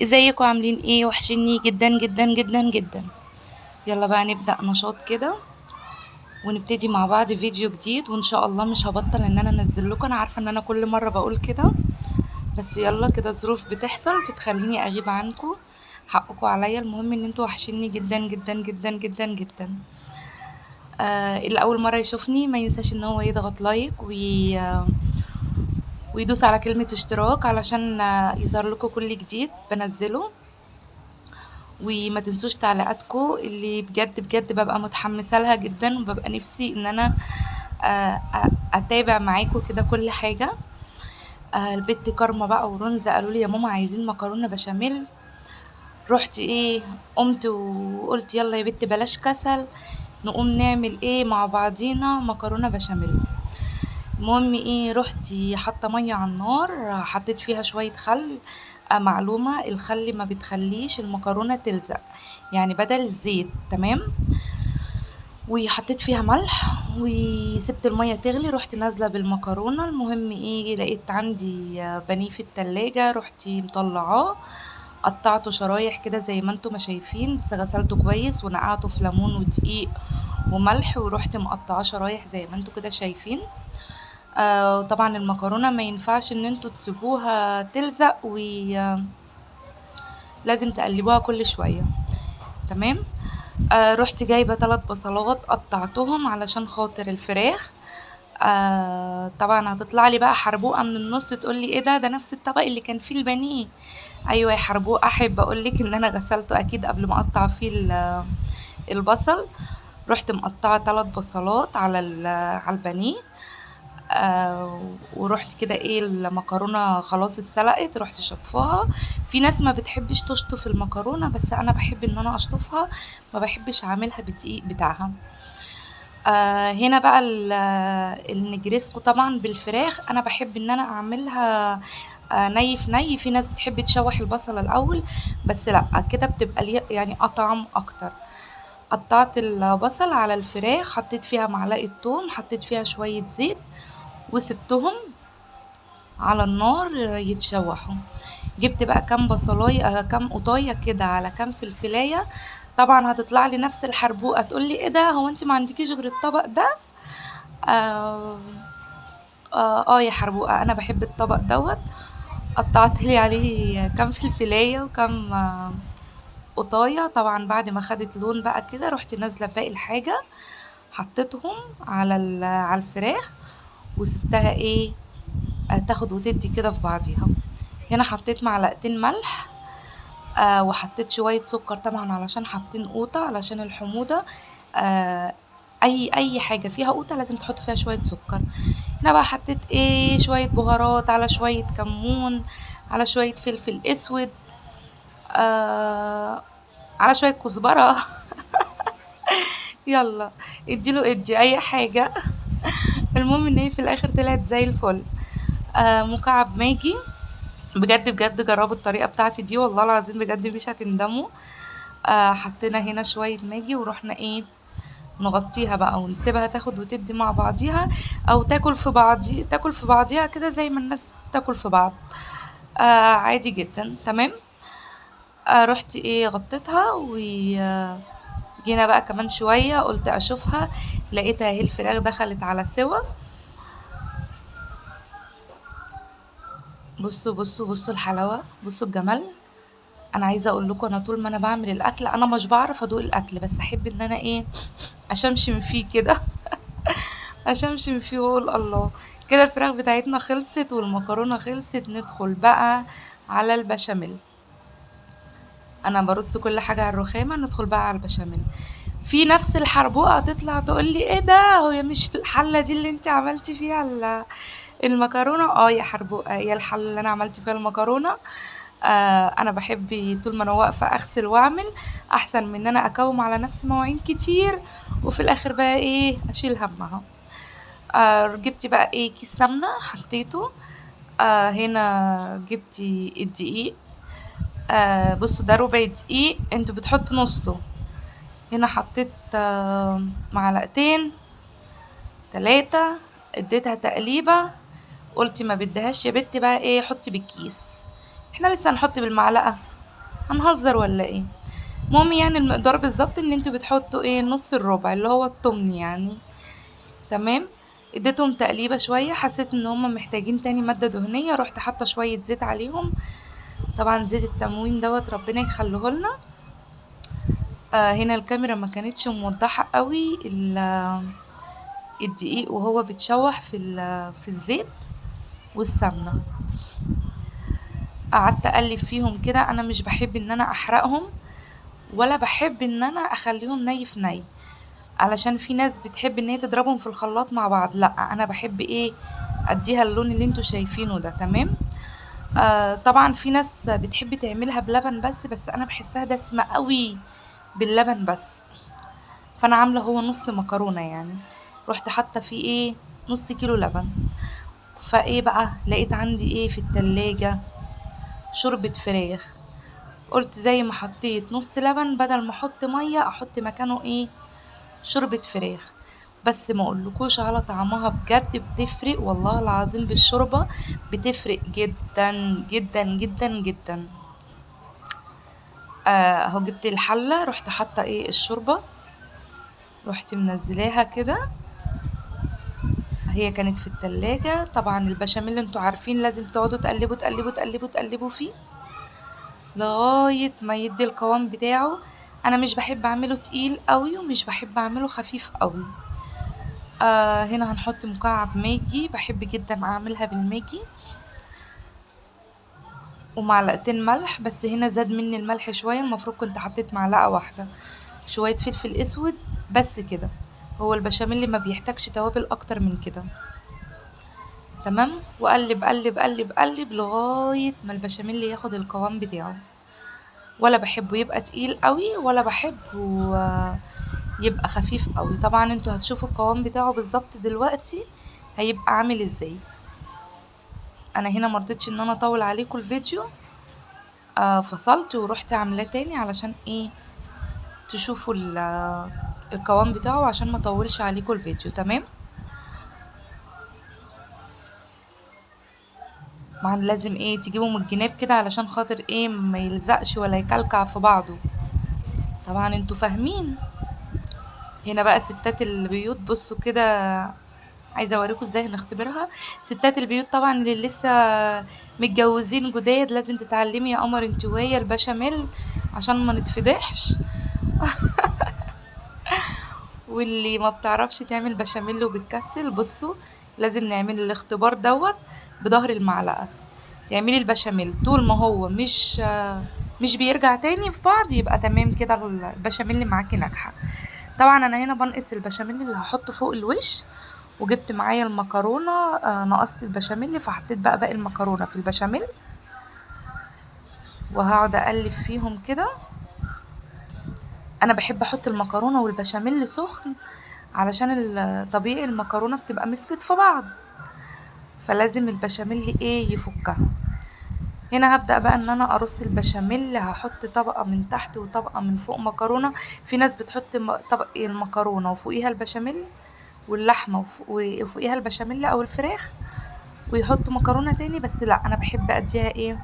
ازيكم عاملين ايه؟ وحشني جدا جدا جدا جدا. يلا بقى نبدأ نشاط كده ونبتدي مع بعض فيديو جديد، وان شاء الله مش هبطل ان انا انزل لكم. انا عارفة ان انا كل مرة بقول كده، بس يلا كده ظروف بتحصل بتخليني اغيب عنكم. حقكم عليا. المهم ان انتوا وحشني جدا جدا جدا جدا جدا. اللي اول مرة يشوفني ما ينساش ان هو يضغط لايك ويدوس على كلمة اشتراك علشان يظهر لكم كل جديد بنزله. وما تنسوش تعليقاتكم اللي بجد بجد ببقى متحمسة لها جدا، وببقى نفسي ان انا اتابع معاكم كده كل حاجة. البت كارما بقى ورنزة قالوا لي يا ماما عايزين مكرونة بشاميل. رحت ايه، قمت وقلت يلا يا بت بلاش كسل، نقوم نعمل ايه مع بعضينا مكرونة بشاميل. المهم ايه، رحت حاطه ميه على النار، حطيت فيها شويه خل. معلومه، الخل ما بتخليش المكرونه تلزق، يعني بدل الزيت. تمام. وحطيت فيها ملح وسبت الميه تغلي، رحت نازله بالمكرونه. المهم ايه، لقيت عندي بانيه في التلاجة، رحت مطلعاه قطعته شرايح كده زي ما انتم ما شايفين، بس غسلته كويس ونقعته في ليمون ودقيق وملح، ورحت مقطعاه شرايح زي ما انتم كده شايفين. طبعا المكرونة ما ينفعش ان انتوا تسيبوها تلزق، ولازم تقلبوها كل شوية. تمام. رحت جايبة 3 بصلات قطعتهم علشان خاطر الفراخ. طبعا هتطلع لي بقى حربوقة من النص تقول لي ايه ده نفس الطبق اللي كان فيه البانيه. ايوه يا حربوقة، احب اقول لك ان انا غسلته اكيد قبل ما اقطع فيه البصل. رحت مقطعة 3 بصلات على البانيه. ورحت كده ايه، المكرونه خلاص اتسلقت، رحت شطفاها. في ناس ما بتحبش تشطف المكرونه، بس انا بحب ان انا اشطفها، ما بحبش اعملها بالدقيق بتاعها. هنا بقى النجريسكو طبعا بالفراخ، انا بحب ان انا اعملها ني في ني. في ناس بتحب تشوح البصل الاول، بس لا كده بتبقى يعني اطعم اكتر. قطعت البصل على الفراخ، حطيت فيها معلقه توم، حطيت فيها شويه زيت، وسبتهم على النار يتشوحوا. جبت بقى كام بصلايه، كام قطايه كده، على كام فلفلايه. طبعا هتطلع لي نفس الحربوقه تقول لي ايه ده، هو انت ما عندكيش غير الطبق ده؟ آه, يا حربوقه انا بحب الطبق دوت. قطعت لي عليه كام فلفلايه وكام قطايه. طبعا بعد ما خدت لون بقى كده، رحت نازله بباقي الحاجه، حطيتهم على الفراخ، وسبتها ايه، تاخد وتدي كده في بعضيها. هنا حطيت معلقتين ملح، وحطيت شوية سكر طبعا علشان حاطين قوطة علشان الحموضة. آه أي حاجة فيها قوطة لازم تحط فيها شوية سكر. هنا بقى حطيت ايه، شوية بهارات، على شوية كمون، على شوية فلفل اسود، آه على شوية كزبرة. يلا اديله ادي اي حاجة. المهم ان هي في الاخر طلعت زي الفل. مكعب ماجي. بجد بجد جربوا الطريقة بتاعتي دي، والله العظيم بجد مش هتندموا. حطينا هنا شوية ماجي، ورحنا ايه، نغطيها بقى ونسيبها تاخد وتدي مع بعضيها، او تاكل في بعضيها كده زي ما الناس تاكل في بعض. عادي جدا. تمام. رحت ايه غطيتها، وجينا بقى كمان شوية قلت اشوفها، لقيتها اهي الفراخ دخلت على سوا. بصوا بصوا بصوا الحلاوة، بصوا الجمال. انا عايزه اقول لكم، انا طول ما انا بعمل الاكل انا مش بعرف ادوق الاكل، بس احب ان انا ايه، اشمشم فيه كده. اشمشم فيه واقول الله. كده الفراخ بتاعتنا خلصت والمكرونه خلصت، ندخل بقى على البشاميل. انا برص كل حاجه على الرخامه، ندخل بقى على البشاميل. في نفس الحربوقه تطلع تقول لي ايه ده، هو مش الحله دي اللي انت عملتي فيها المكرونه؟ يا حربوقه، هي الحله اللي انا عملت فيها المكرونه. انا بحب طول ما انا واقفه اغسل واعمل، احسن من ان انا اكوم على نفسي مواعين كتير وفي الاخر بقى ايه اشيل همها. جبتي بقى ايه كيس سمنه حطيته. هنا جبتي الدقيق. بصوا ده ربع دقيق، انتوا بتحطوا نصه. هنا حطيت معلقتين 3، اديتها تقليبه. قلتي ما بدهاش يا بنتي بقى ايه، حطي بالكيس. احنا لسه هنحط بالمعلقه. هنهزر ولا ايه؟ المهم يعني المقدار بالظبط ان انتوا بتحطوا ايه نص الربع اللي هو التمن يعني. تمام. اديتهم تقليبة شوية، حسيت ان هما محتاجين تاني مادة دهنية، رحت حاطة شوية زيت عليهم. طبعا زيت التموين دوت ربنا يخليه لنا. هنا الكاميرا ما كانتش موضحة قوي الدقيق وهو بيتشوح في الزيت والسمنة. قعدت اقلب فيهم كده، انا مش بحب ان انا احرقهم ولا بحب ان انا اخليهم ني في ني، علشان في ناس بتحب ان هي تضربهم في الخلاط مع بعض. لا، انا بحب ايه، اديها اللون اللي انتوا شايفينه ده. تمام. طبعا في ناس بتحب تعملها بلبن بس انا بحسها دسمة قوي باللبن بس. فانا عاملة هو نص مكرونة يعني. رحت حاطة فيه ايه، نص كيلو لبن. فايه بقى لقيت عندي ايه في التلاجة، شوربة فراخ. قلت زي ما حطيت نص لبن، بدل ما احط مية احط مكانه ايه، شوربة فراخ. بس ما اقولكوش على طعمها، بجد بتفرق والله العظيم، بالشوربة بتفرق جدا جدا جدا جدا. اهو جبت الحلة، رحت حاطة ايه الشوربة، رحت منزلاها كده. هي كانت في التلاجة. طبعا البشاميل انتوا عارفين لازم تقعدوا تقلبوا تقلبوا تقلبوا تقلبوا فيه لغاية ما يدي القوام بتاعه. انا مش بحب اعمله تقيل قوي ومش بحب اعمله خفيف قوي. هنا هنحط مكعب ماجي، بحب جدا اعملها بالماجي، ومعلقتين ملح. بس هنا زاد مني الملح شوية، المفروض كنت حطيت معلقة واحدة. شوية فلفل اسود، بس كده. هو البشاميل ما بيحتاجش توابل اكتر من كده. تمام. وقلب قلب قلب قلب لغاية ما البشاميل ياخد القوام بتاعه. ولا بحبه يبقى تقيل قوي ولا بحبه يبقى خفيف قوي. طبعا انتوا هتشوفوا القوام بتاعه بالظبط دلوقتي هيبقى عامل ازاي. انا هنا مرضتش ان انا اطول عليكم الفيديو. فصلت ورحت عاملاه تاني علشان ايه، تشوفوا القوام بتاعه، عشان ما اطولش عليكم الفيديو. تمام. طبعا لازم ايه تجيبوا من الجناب كده علشان خاطر ايه ما يلزقش ولا يكلكع في بعضه. طبعا انتوا فاهمين. هنا بقى ستات البيوت بصوا كده، عايزه اوريكم ازاي هنختبرها. ستات البيوت طبعا اللي لسه متجوزين جداد، لازم تتعلمي يا قمر انت وهي البشاميل عشان ما نتفضحش. واللي ما بتعرفش تعمل بشاميل وبتكسل، بصوا لازم نعمل الاختبار دوت بظهر المعلقه. تعملي البشاميل طول ما هو مش بيرجع تاني في بعض، يبقى تمام كده، البشاميل اللي معاكي ناجحه. طبعا انا هنا بنقص البشاميل اللي هحطه فوق الوش، وجبت معايا المكرونه. نقصت البشاميل فحطيت بقى باقي المكرونه في البشاميل، وهقعد اقلب فيهم كده. انا بحب احط المكرونه والبشاميل سخن، علشان طبيعي المكرونه بتبقى مسكت في بعض، فلازم البشاميل ايه يفكها. هنا هبدأ بقى ان انا ارص البشاميل، هحط طبقة من تحت وطبقة من فوق مكرونة. في ناس بتحط طبق المكرونة وفوقيها البشاميل واللحمة وفوقيها البشاميل او الفراخ، ويحطوا مكرونة تاني. بس لا، انا بحب اديها ايه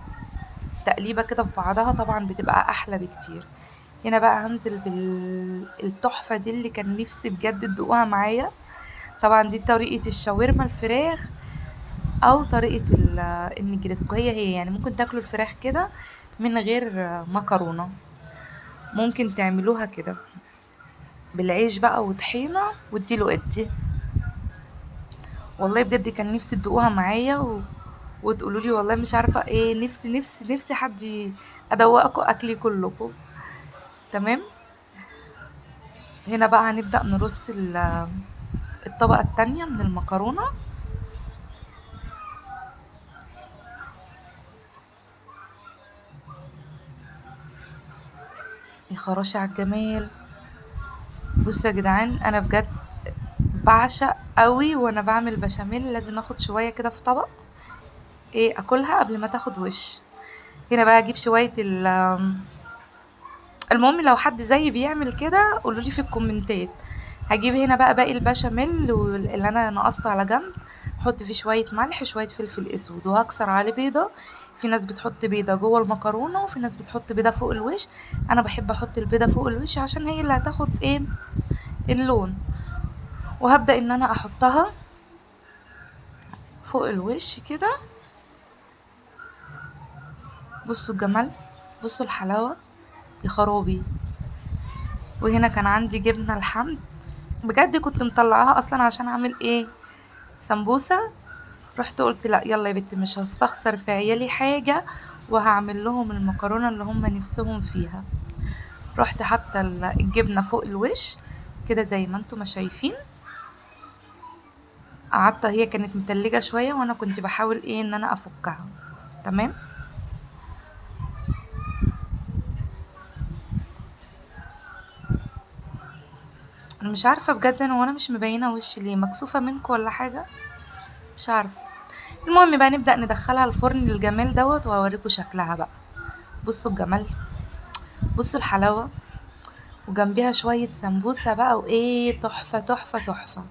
تقليبة كده في بعضها، طبعا بتبقى احلى بكتير. هنا بقى هنزل بالتحفة دي اللي كان نفسي بجد تدوقوها معايا. طبعا دي طريقة الشاورما الفراخ، او طريقة النجرسكو. هي يعني ممكن تاكلوا الفراخ كده من غير مكرونة. ممكن تعملوها كده بالعيش بقى وطحينة واديله ادي. والله بجد كان نفسي تدوقوها معايا وتقولوا لي والله مش عارفة ايه، نفسي نفسي نفسي حد ادوقكم اكلي كلكم. تمام. هنا بقى هنبدأ نرص الطبقة التانية من المكرونة. يا خراشي على الجمال. بصوا يا جدعان، انا بجد بعشق قوي وانا بعمل بشاميل لازم اخد شويه كده في طبق، ايه اكلها قبل ما تاخد وش. هنا بقى اجيب شويه المهم لو حد زيي بيعمل كده قولولي في الكومنتات. هجيب هنا بقى باقي البشاميل اللي انا نقصته على جنب، احط فيه شويه ملح شويه فلفل اسود، وهكسر عليه بيضه. في ناس بتحط بيضه جوه المكرونه، وفي ناس بتحط بيضه فوق الوش. انا بحب احط البيضه فوق الوش عشان هي اللي هتاخد ايه، اللون. وهبدا ان انا احطها فوق الوش كده. بصوا الجمال، بصوا الحلاوه، يا خرابي. وهنا كان عندي جبنه الحمد، بجد كنت مطلعاها اصلا عشان اعمل ايه، سمبوسه. رحت قلت لا يلا يا بنتي، مش هستخسر في عيالي حاجة، وهعمل لهم المكرونة اللي هم نفسهم فيها. رحت حاطة الجبنة فوق الوش كده زي ما انتم ما شايفين. قعدت، هي كانت متلجة شوية وانا كنت بحاول ايه ان انا افكها. تمام. انا مش عارفة بجد، انا وانا مش مبينة وشي ليه، مكسوفة منكم ولا حاجة، مش عارفة. المهم بقى نبدأ ندخلها الفرن الجمال دوت، وهوريكم شكلها بقى. بصوا الجمال، بصوا الحلاوة، وجنبيها شوية سمبوسة بقى، وايه، تحفة تحفة تحفة.